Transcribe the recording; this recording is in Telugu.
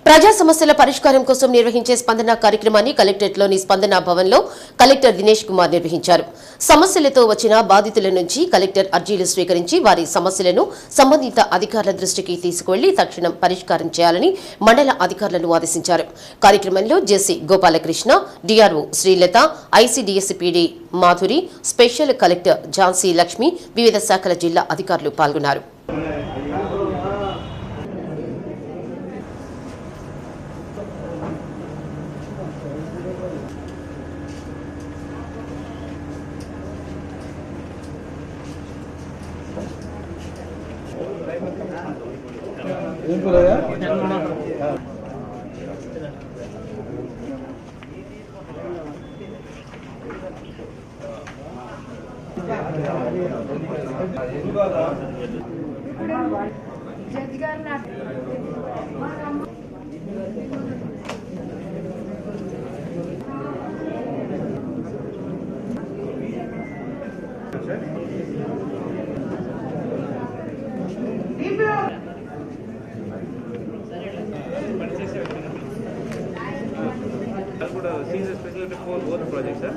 ప్రజా సమస్యల పరిష్కారం కోసం నిర్వహించే స్పందన కార్యక్రమాన్ని కలెక్టరేట్లోని స్పందన భవన్లో కలెక్టర్ దినేష్ కుమార్ నిర్వహించారు. సమస్యలతో వచ్చిన బాధితుల నుంచి కలెక్టర్ అర్జీలు స్వీకరించి వారి సమస్యలను సంబంధిత అధికారుల దృష్టికి తీసుకువెళ్లి తక్షణం పరిష్కారం చేయాలని మండల అధికారులను ఆదేశించారు. కార్యక్రమంలో JC Gopalakrishna, DRO Srilatha, ICDS PD Madhuri, special collector Jhansi Lakshmi, వివిధ శాఖల జిల్లా అధికారులు పాల్గొన్నారు. She's especially for both projects, sir.